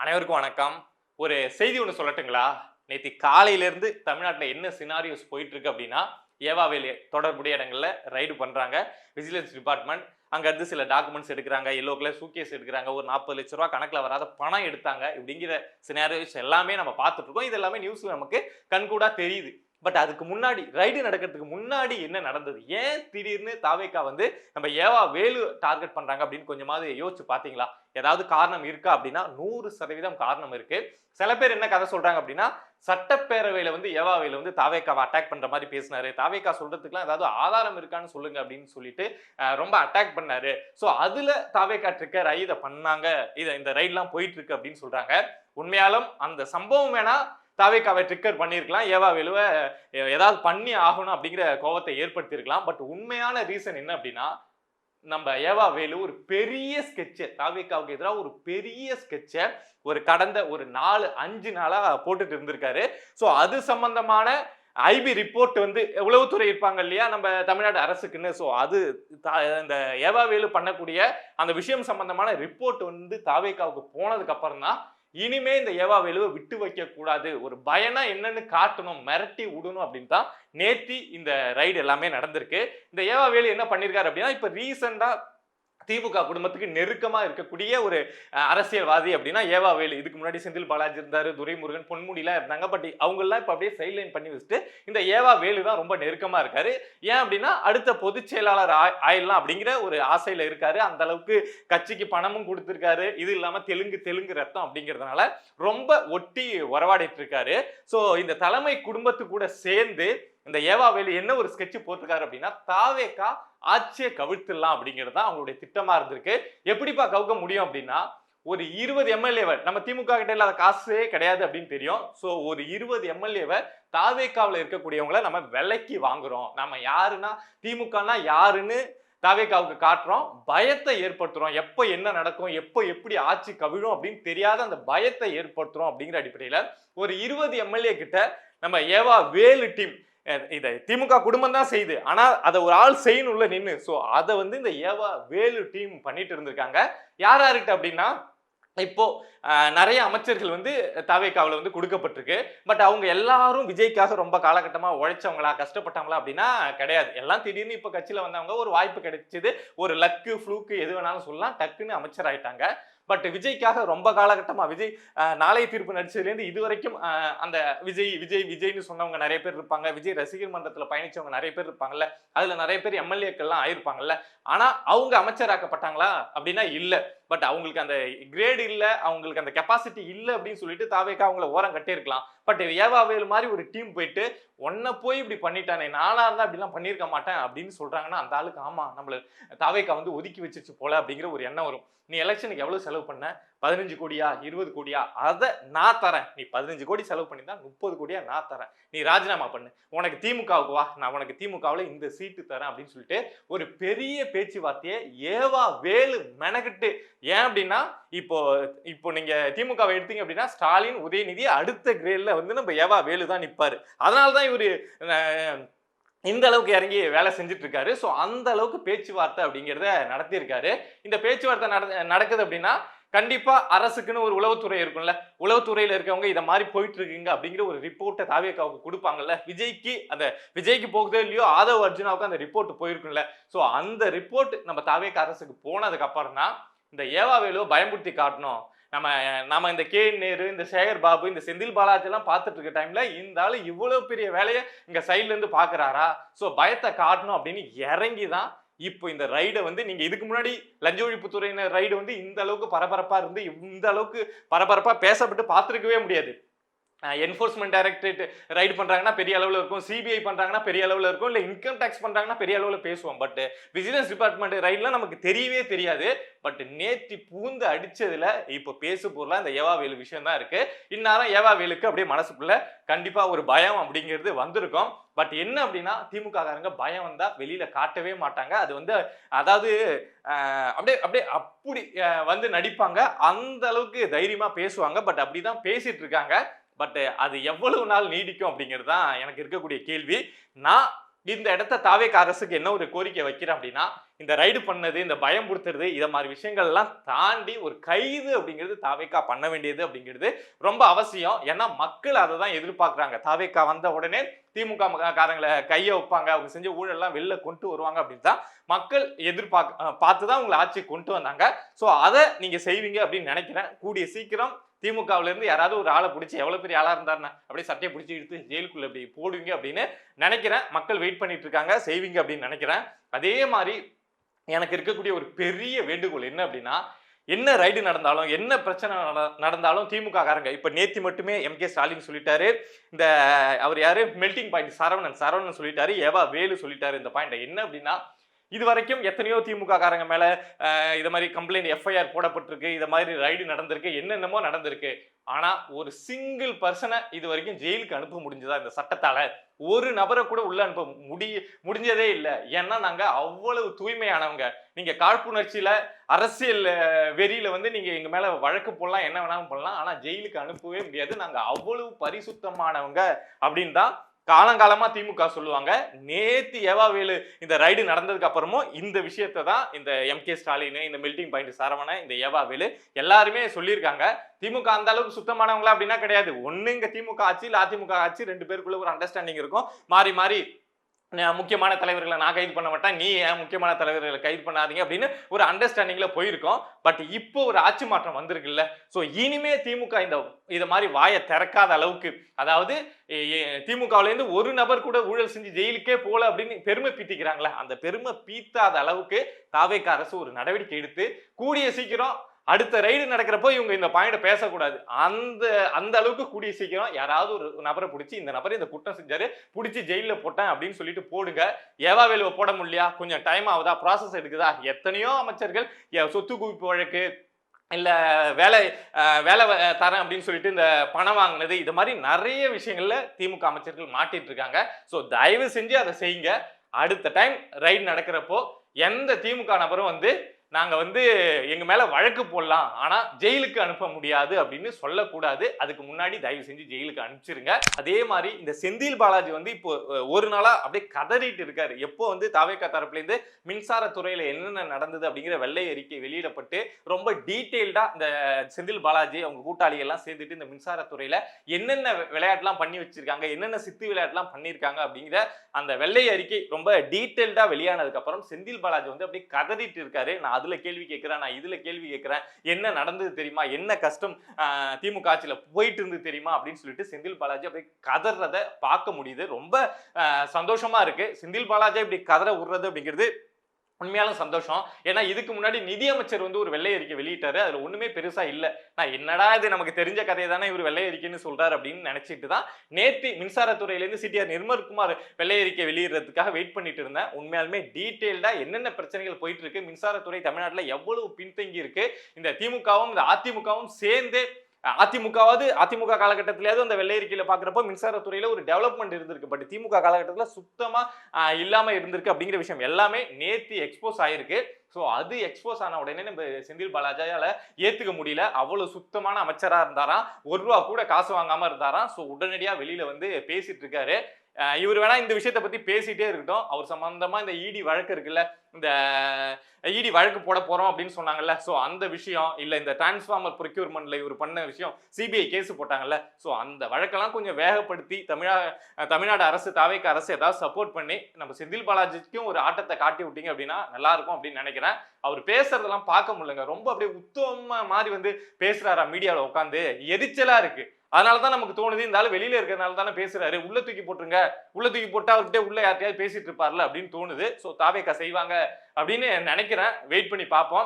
அனைவருக்கும் வணக்கம். ஒரு செய்தி ஒண்ணு சொல்லட்டுங்களா? நேத்து காலையிலேருந்து தமிழ்நாட்டுல என்ன சினாரியோஸ் போயிட்டு இருக்கு அப்படின்னா, ஏவாவேலு தொடர்புடைய இடங்கள்ல ரைடு பண்றாங்க. Vigilance department. அங்க இருந்து சில டாக்குமெண்ட்ஸ் எடுக்குறாங்க. எல்லோ கலர் சூட்கேஸ் எடுக்குறாங்க. ஒரு ரூ. 40,00,000 கணக்குல வராத பணம் எடுத்தாங்க. இப்படிங்கிற சினாரியோஸ் எல்லாமே நம்ம பார்த்துட்டு இருக்கோம். இது எல்லாமே நியூஸ்ல நமக்கு கண்கூடா தெரியுது. பட் அதுக்கு முன்னாடி ரைடு நடக்கிறதுக்கு முன்னாடி என்ன நடந்தது? ஏன் திடீர்னு தாவேகா வந்து நம்ம ஏவா வேலு டார்கெட் பண்றாங்க அப்படின்னு கொஞ்சமாவது யோசிச்சு பார்த்தீங்களா? ஏதாவது காரணம் இருக்கா அப்படின்னா 100% காரணம் இருக்கு. சில பேர் என்ன கதை சொல்றாங்க அப்படின்னா, சட்டப்பேரவையில வந்து ஏவா வேலு வந்து தாவேகாவை அட்டாக் பண்ற மாதிரி பேசினாரு. தாவேகா சொல்றதுக்குலாம் ஏதாவது ஆதாரம் இருக்கான்னு சொல்லுங்க அப்படின்னு சொல்லிட்டு ரொம்ப அட்டாக் பண்ணாரு. சோ அதுல தாவேகா ட்ரிக்கர் ஆகி இதை பண்ணாங்க. இந்த ரைட்லாம் போயிட்டு இருக்கு அப்படின்னு சொல்றாங்க. உண்மையாலும் அந்த சம்பவம் வேணா தாவேகாவை ட்ரிக்கர் பண்ணியிருக்கலாம். ஏவா வேலுவ ஏதாவது பண்ணி ஆகணும் அப்படிங்கிற கோவத்தை ஏற்படுத்தியிருக்கலாம். பட் உண்மையான ரீசன் என்ன அப்படின்னா, நம்ம ஏவா வேலு ஒரு பெரிய ஸ்கெட்ச தாவேகாவுக்கு எதிராக ஒரு பெரிய ஸ்கெட்ச ஒரு கடந்த ஒரு 4-5 நாளா போட்டுட்டு இருந்திருக்காரு. சோ அது சம்பந்தமான ஐபி ரிப்போர்ட் வந்து உளவுத்துறை இருப்பாங்க இல்லையா நம்ம தமிழ்நாடு அரசுக்குன்னு. சோ அது இந்த ஏவா வேலு பண்ணக்கூடிய அந்த விஷயம் சம்பந்தமான ரிப்போர்ட் வந்து தாவேகாவுக்கு போனதுக்கு அப்புறம் தான் இனிமே இந்த ஏவா வேலுவை விட்டு வைக்க கூடாது, ஒரு பயனா என்னன்னு காட்டணும், மிரட்டி விடணும் அப்படின்னு தான் நேத்தி இந்த ரைடு எல்லாமே நடந்திருக்கு. இந்த ஏவா வேலு என்ன பண்ணிருக்காரு அப்படின்னா, இப்ப ரீசெண்டா திமுக குடும்பத்துக்கு நெருக்கமா இருக்கக்கூடிய ஒரு அரசியல்வாதி அப்படின்னா ஏவா வேலு. இதுக்கு முன்னாடி செந்தில் பாலாஜி இருந்தாரு, துரைமுருகன், பொன்முடிலாம் இருந்தாங்க. பட் அவங்க எல்லாம் இப்ப அப்படியே சைட்லைன் பண்ணி வச்சுட்டு இந்த ஏவா வேலு தான் ரொம்ப நெருக்கமா இருக்காரு. ஏன் அப்படின்னா அடுத்த பொதுச் செயலாளர் ஆயிடலாம் அப்படிங்கிற ஒரு ஆசையில இருக்காரு. அந்த அளவுக்கு கட்சிக்கு பணமும் கொடுத்திருக்காரு. இது இல்லாம தெலுங்கு ரத்தம் அப்படிங்கிறதுனால ரொம்ப ஒட்டி உறவாடிட்டு இருக்காரு. சோ இந்த தலைமை குடும்பத்து கூட சேர்ந்து இந்த ஏவா வேலு என்ன ஒரு ஸ்கெட்ச் போட்டிருக்காரு அப்படின்னா, தாவேகா ஆட்சியை கவிழ்த்துடலாம் அப்படிங்கிறது தான் அவங்களுடைய திட்டமா இருந்திருக்கு. எப்படிப்பா கவுக்க முடியும் அப்படின்னா, ஒரு 20 எம்எல்ஏவை நம்ம திமுக கிட்ட இல்லாத காசே கிடையாது அப்படின்னு தெரியும். சோ ஒரு 20 எம்எல்ஏவை தாவேகாவில் இருக்கக்கூடியவங்களை நம்ம விலைக்கு வாங்குறோம். நம்ம யாருன்னா திமுகனா யாருன்னு தாவேகாவுக்கு காட்டுறோம், பயத்தை ஏற்படுத்துறோம். எப்ப என்ன நடக்கும், எப்ப எப்படி ஆட்சி கவிழும் அப்படின்னு தெரியாத அந்த பயத்தை ஏற்படுத்துறோம் அப்படிங்கிற அடிப்படையில ஒரு 20 எம்எல்ஏ கிட்ட நம்ம ஏவா வேலு டீம் இதை திமுக குடும்பம் தான் செய்யுது. ஆனா அதை ஒரு ஆள் செய்யணும்ல நின்னு. சோ அதை வந்து இந்த ஏவா வேலு டீம் பண்ணிட்டு இருந்திருக்காங்க. யார்கிட்ட அப்படின்னா, இப்போ நிறைய அமைச்சர்கள் வந்து தவேகாவில் வந்து கொடுக்கப்பட்டிருக்கு. பட் அவங்க எல்லாரும் விஜய்க்காக ரொம்ப காலகட்டமா உழைச்சவங்களா, கஷ்டப்பட்டவங்களா அப்படின்னா கிடையாது. எல்லாம் திடீர்னு இப்ப கட்சியில வந்தவங்க, ஒரு வாய்ப்பு கிடைச்சது, ஒரு லக்கு ஃப்ளூக்கு எது வேணாலும் சொல்லலாம், டக்குன்னு அமைச்சர் ஆயிட்டாங்க. பட் விஜய்க்காக ரொம்ப காலகட்டமா விஜய் நாளைய தீர்ப்பு நடிச்சதுலேருந்து இது வரைக்கும் அந்த விஜய் விஜய் விஜய்னு சொன்னவங்க நிறைய பேர் இருப்பாங்க. விஜய் ரசிகர் மன்றத்தில் பயணிச்சவங்க நிறைய பேர் இருப்பாங்கல்ல. அதுல நிறைய பேர் எம்எல்ஏக்கள்லாம் ஆயிருப்பாங்கல்ல. ஆனா அவங்க அமைச்சராக்கப்பட்டாங்களா அப்படின்னா இல்ல. பட் அவங்களுக்கு அந்த கிரேட் இல்ல, அவங்களுக்கு அந்த கெப்பாசிட்டி இல்ல அப்படின்னு சொல்லிட்டு தாவேகா அவங்கள ஓரம் கட்டியிருக்கலாம். பட் ஏவா வேலு மாதிரி ஒரு டீம் போயிட்டு உன்னை போய் இப்படி பண்ணிட்டானே, நானா இருந்தா அப்படிலாம் பண்ணியிருக்க மாட்டேன் அப்படின்னு சொல்றாங்கன்னா அந்த ஆளுக்கு ஆமா நம்மள தாவேகா வந்து ஒதுக்கி வச்சிருச்சு போல அப்படிங்கிற ஒரு எண்ணம் வரும். நீ எலெக்ஷனுக்கு எவ்வளவு செலவு பண்ண? 15 கோடியா 20 கோடியா? அதை நான் தரேன். நீ 15 கோடி செலவு பண்ணிதான் 30 கோடியா நான் தரேன். நீ ராஜினாமா பண்ணு, உனக்கு திமுகவுக்கு வா, நான் உனக்கு திமுகவில் இந்த சீட்டு தரேன் அப்படின்னு சொல்லிட்டு ஒரு பெரிய பேச்சுவார்த்தையை ஏவா வேலு மெனக்கிட்டு. ஏன் அப்படின்னா இப்போ இப்போ நீங்க திமுகவை எடுத்தீங்க அப்படின்னா ஸ்டாலின், உதயநிதி அடுத்த கிரேட்ல வந்து நம்ம ஏவா வேலு தான் நிற்பாரு. அதனாலதான் இவரு இந்த அளவுக்கு இறங்கி வேலை செஞ்சுட்டு இருக்காரு. சோ அந்த அளவுக்கு பேச்சுவார்த்தை அப்படிங்கிறத நடத்தியிருக்காரு. இந்த பேச்சுவார்த்தை நடக்குது அப்படின்னா கண்டிப்பா அரசுக்குன்னு ஒரு உளவுத்துறை இருக்கும்ல. உளவுத்துறையில இருக்கவங்க இத மாதிரி போயிட்டு இருக்குங்க அப்படிங்கிற ஒரு ரிப்போர்ட்டை தாவேகாவுக்கு கொடுப்பாங்கல்ல. விஜய்க்கு போகுதோ இல்லையோ ஆதவ் அர்ஜுனாவுக்கு அந்த ரிப்போர்ட் போயிருக்கும்ல. சோ அந்த ரிப்போர்ட் நம்ம தாவேகா அரசுக்கு போனதுக்கு அப்புறம் தான் இந்த ஏவா வேலுவை பயமுறுத்தி காட்டணும். நம்ம இந்த கே நேரு, இந்த சேகர் பாபு, இந்த செந்தில் பாலாஜி எல்லாம் பார்த்துட்டு இருக்க டைம்ல இந்த ஆளு இவ்வளவு பெரிய வேலையை இங்க சைட்ல இருந்து பாக்குறாரா? சோ பயத்தை காட்டணும் அப்படின்னு இறங்கிதான் இப்போ இந்த ரைடை வந்து நீங்க இதுக்கு முன்னாடி லஞ்ச ஒழிப்புத்துறையினர் ரைடு வந்து இந்த அளவுக்கு பரபரப்பா இருந்து இந்த அளவுக்கு பரபரப்பா பேசப்பட்டு பார்த்திருக்கவே முடியாது. என்ஃபோர்ஸ்மெண்ட் டைரக்டரேட் ரைடு பண்றாங்கன்னா பெரிய அளவில் இருக்கும், சிபிஐ பண்றாங்கன்னா பெரிய அளவில் இருக்கும், இல்லை இன்கம் டேக்ஸ் பண்றாங்கன்னா பெரிய அளவில் பேசுவோம். பட் விஜிலன்ஸ் டிபார்ட்மெண்ட் ரைட்லாம் நமக்கு தெரியவே தெரியாது. பட் நேத்தி பூந்து அடிச்சதுல இப்போ பேசு பொருளா இந்த ஏவா வேலு விஷயம் தான் இருக்கு. இந்நேரம் ஏவா வேலுக்கு அப்படியே மனசுக்குள்ள கண்டிப்பா ஒரு பயம் அப்படிங்கிறது வந்திருக்கும். பட் என்ன அப்படின்னா திமுக காரங்க பயம் வந்தா வெளியில காட்டவே மாட்டாங்க. அது வந்து அதாவது அப்படியே அப்படியே அப்படி வந்து நடிப்பாங்க. அந்த அளவுக்கு தைரியமா பேசுவாங்க. பட் அப்படிதான் பேசிட்டு இருக்காங்க. பட் அது எவ்வளவு நாள் நீடிக்கும் அப்படிங்கிறது தான் எனக்கு இருக்கக்கூடிய கேள்வி. நான் இந்த இடத்த தாவேகா அரசுக்கு என்ன ஒரு கோரிக்கை வைக்கிறேன் அப்படின்னா, இந்த ரைடு பண்ணது, இந்த பயம் புடுத்துறது, இத மாதிரி விஷயங்கள்லாம் தாண்டி ஒரு கைது அப்படிங்கிறது தாவேக்கா பண்ண வேண்டியது அப்படிங்கிறது ரொம்ப அவசியம். ஏன்னா மக்கள் அதை தான் எதிர்பார்க்குறாங்க. தாவேக்கா வந்த உடனே திமுக காரங்களை கையை வைப்பாங்க, அவங்க செஞ்ச ஊழல்லாம் வெளில கொண்டு வருவாங்க அப்படின்னு தான் மக்கள் பார்த்து தான் உங்களை ஆட்சி கொண்டு வந்தாங்க. ஸோ அதை நீங்க செய்வீங்க அப்படின்னு நினைக்கிறேன். கூடிய சீக்கிரம் திமுகவுல இருந்து யாராவது ஒரு ஆளை பிடிச்சி, எவ்வளவு பெரிய ஆளா இருந்தாருன்னா அப்படியே சட்டையை பிடிச்சி இழுத்து ஜெயிலுக்குள்ள அப்படி போடுவீங்க அப்படின்னு நினைக்கிறேன். மக்கள் வெயிட் பண்ணிட்டு இருக்காங்க, செய்வீங்க அப்படின்னு நினைக்கிறேன். அதே மாதிரி எனக்கு இருக்கக்கூடிய ஒரு பெரிய வேண்டுகோள் என்ன அப்படின்னா, என்ன ரைடு நடந்தாலும் என்ன பிரச்சனை நடந்தாலும் திமுக காரங்க இப்ப நேத்தி மட்டுமே எம்.கே. ஸ்டாலின் சொல்லிட்டாரு, இந்த அவர் யாரு மெல்டிங் பாயிண்ட் சரவணன் சொல்லிட்டாரு, ஏவா வேலு சொல்லிட்டாரு. இந்த பாயிண்ட் என்ன அப்படின்னா, இது வரைக்கும் எத்தனையோ திமுக காரங்க மேல இது மாதிரி கம்ப்ளைண்ட் எஃப்ஐஆர் போடப்பட்டிருக்கு, இது மாதிரி ரைடு நடந்திருக்கு, என்னென்னமோ நடந்திருக்கு. ஆனா ஒரு சிங்கிள் பர்சனை இது வரைக்கும் ஜெயிலுக்கு அனுப்ப முடிஞ்சதா இந்த சட்டத்தால? ஒரு நபரை கூட உள்ள அனுப்ப முடிஞ்சதே இல்லை. ஏன்னா நாங்க அவ்வளவு தூய்மையானவங்க. நீங்க காழ்ப்புணர்ச்சியில அரசியல் வெறியில வந்து நீங்க எங்க மேல வழக்கு போடலாம், என்ன வேணாலும் பண்ணலாம், ஆனா ஜெயிலுக்கு அனுப்பவே முடியாது. நாங்க அவ்வளவு பரிசுத்தமானவங்க அப்படின்னு தான் காலங்காலமா திமுக சொல்லுவாங்க. நேத்து ஏவாவேலு இந்த ரைடு நடந்ததுக்கு அப்புறமும் இந்த விஷயத்தை தான் இந்த எம்.கே. ஸ்டாலின், இந்த மெல்டிங் பாயிண்ட் சரவணன், இந்த ஏவாவேலு எல்லாருமே சொல்லியிருக்காங்க. திமுக அந்த அளவுக்கு சுத்தமானவங்களா அப்படின்னா கிடையாது. ஒண்ணு இங்க திமுக ஆட்சி இல்ல அதிமுக ஆட்சி, 2 பேருக்குள்ள ஒரு அண்டர்ஸ்டாண்டிங் இருக்கும். மாறி மாறி முக்கியமான தலைவர்களை நான் கைது பண்ண மாட்டேன், நீ ஏன் முக்கியமான தலைவர்களை கைது பண்ணாதீங்க அப்படின்னு ஒரு அண்டர்ஸ்டாண்டிங்ல போயிருக்கோம். பட் இப்போ ஒரு ஆட்சி மாற்றம் வந்திருக்குல்ல. ஸோ இனிமே திமுக இத மாதிரி வாயை திறக்காத அளவுக்கு, அதாவது திமுகவுல இருந்து ஒரு நபர் கூட ஊழல் செஞ்சு ஜெயிலுக்கே போல அப்படின்னு பெருமை பீத்திக்கிறாங்களா, அந்த பெருமை பீத்தாத அளவுக்கு தாவேக்கா அரசு ஒரு நடவடிக்கை எடுத்து கூடிய சீக்கிரம் அடுத்த ரைடு நடக்கிறப்போ இவங்க இந்த பாயிண்ட பேசக்கூடாது. அந்த அளவுக்கு கூடிய சீக்கிரம் யாராவது ஒரு நபரை பிடிச்சி, இந்த நபர் இந்த குற்றம் செஞ்சாரு, பிடிச்சி ஜெயில போட்டேன் அப்படின்னு சொல்லிட்டு போடுங்க. ஏவாவேலுவை போட முடியலையா, கொஞ்சம் டைம் ஆகுதா, ப்ராசஸ் எடுக்குதா, எத்தனையோ அமைச்சர்கள் சொத்து குவிப்பு வழக்கு இல்ல வேலை தரேன் அப்படின்னு சொல்லிட்டு இந்த பணம் வாங்கினது, இது மாதிரி நிறைய விஷயங்கள்ல திமுக அமைச்சர்கள் மாட்டிட்டு இருக்காங்க. ஸோ தயவு செஞ்சு அதை செய்யுங்க. அடுத்த டைம் ரைடு நடக்கிறப்போ எந்த திமுக நபரும் வந்து நாங்க வந்து எங்க மேல வழக்கு போடலாம், ஆனா ஜெயிலுக்கு அனுப்ப முடியாது அப்படின்னு சொல்லக்கூடாது. அதுக்கு முன்னாடி தயவு செஞ்சு ஜெயிலுக்கு அனுப்பிச்சிருங்க. அதே மாதிரி இந்த செந்தில் பாலாஜி வந்து இப்போ ஒரு நாளா அப்படியே கதறிட்டு இருக்காரு. எப்போ வந்து தாவேக்கா தரப்புல இருந்து மின்சாரத்துறையில என்னென்ன நடந்தது அப்படிங்கிற வெள்ளை அறிக்கை வெளியிடப்பட்டு ரொம்ப டீட்டெயில்டா இந்த செந்தில் பாலாஜி அவங்க கூட்டாளிகள் எல்லாம் சேர்ந்துட்டு இந்த மின்சாரத்துறையில என்னென்ன விளையாட்டுலாம் பண்ணி வச்சிருக்காங்க, என்னென்ன சித்து விளையாட்டுலாம் பண்ணியிருக்காங்க அப்படிங்கிற அந்த வெள்ளை அறிக்கை ரொம்ப டீட்டெயில்டா வெளியானதுக்கு அப்புறம் செந்தில் பாலாஜி வந்து அப்படியே கதறிட்டு இருக்காரு. நான் அதுல கேள்வி கேட்கிறேன், நான் இதுல கேள்வி கேட்கிறேன், என்ன நடந்தது தெரியுமா, என்ன கஷ்டம் திமுக ஆட்சியில போயிட்டு இருந்து தெரியுமா அப்படின்னு சொல்லிட்டு செந்தில் பாலாஜி அப்படி கதறத பார்க்க முடியுது. ரொம்ப சந்தோஷமா இருக்கு. செந்தில் பாலாஜி இப்படி கதற விடுறது அப்படிங்கிறது உண்மையாலும் சந்தோஷம். ஏன்னா இதுக்கு முன்னாடி நிதியமைச்சர் வந்து ஒரு வெள்ளை அறிக்கை வெளியிட்டாரு, அதுல ஒண்ணுமே பெருசா இல்ல. நான் என்னடா இது நமக்கு தெரிஞ்ச கதையை தானே இவர் வெள்ளை அறிக்கைன்னு சொல்றாரு அப்படின்னு நினைச்சிட்டு தான் நேத்து மின்சாரத்துறையில இருந்து சிடிஆர் நிர்மல்குமார் வெள்ளை அறிக்கை வெளியிடுறதுக்காக வெயிட் பண்ணிட்டு இருந்தேன். உண்மையாலுமே டீடைல்டா என்னென்ன பிரச்சனைகள் போயிட்டு இருக்கு, மின்சாரத்துறை தமிழ்நாட்டுல எவ்வளவு பின்தங்கி இருக்கு, இந்த திமுகவும் இந்த அதிமுகவும் சேர்ந்து அதிமுக காலகட்டத்திலேயாவது அந்த வெள்ளை அறிக்கையில பாக்குறப்போ மின்சாரத்துறையில ஒரு டெவலப்மெண்ட் இருந்திருக்கு. பட் திமுக காலகட்டத்தில் சுத்தமா இல்லாம இருந்திருக்கு அப்படிங்கிற விஷயம் எல்லாமே நேத்து எக்ஸ்போஸ் ஆயிருக்கு. ஸோ அது எக்ஸ்போஸ் ஆன உடனே நம்ம செந்தில் பாலாஜியால ஏத்துக்க முடியல. அவ்வளவு சுத்தமான அமைச்சரா இருந்தாராம், ₹1 கூட காசு வாங்காம இருந்தாராம். ஸோ உடனடியா வெளியில வந்து பேசிட்டு இருக்காரு. இவர் வேணா இந்த விஷயத்தை பத்தி பேசிட்டே இருக்கட்டும். அவர் சம்பந்தமா இந்த இடி வழக்கு இருக்குல்ல, இந்த இடி வழக்கு போட போறோம் அப்படின்னு சொன்னாங்கல்ல, ஸோ அந்த விஷயம் இல்ல இந்த டிரான்ஸ்ஃபார்மர் ப்ரொக்யூர்மெண்ட்ல இவர் பண்ண விஷயம், சிபிஐ கேஸ் போட்டாங்கல்ல, ஸோ அந்த வழக்கெல்லாம் கொஞ்சம் வேகப்படுத்தி தமிழ்நாடு அரசு, தாவேக்கா அரசு ஏதாவது சப்போர்ட் பண்ணி நம்ம செந்தில் பாலாஜிக்கும் ஒரு ஆட்டத்தை காட்டி விட்டீங்க அப்படின்னா நல்லா இருக்கும் அப்படின்னு நினைக்கிறேன். அவர் பேசுறதெல்லாம் பார்க்க முடியலங்க, ரொம்ப அப்படியே உத்தம மாதிரி வந்து பேசுறாரா மீடியாவில் உட்காந்து, எரிச்சலா இருக்கு. அதனாலதான் நமக்கு தோணுது இந்த ஆளு வெளியில இருக்கிறதுனால தானே பேசுறாரு, உள்ள தூக்கி போட்டுருங்க, உள்ள தூக்கி போட்டா அவர்கிட்ட உள்ள யார்ட்டையாவது பேசிட்டு இருப்பார்ல அப்படின்னு தோணுது. ஸோ தாவேக்கா செய்வாங்க அப்படின்னு நினைக்கிறேன். வெயிட் பண்ணி பார்ப்போம்.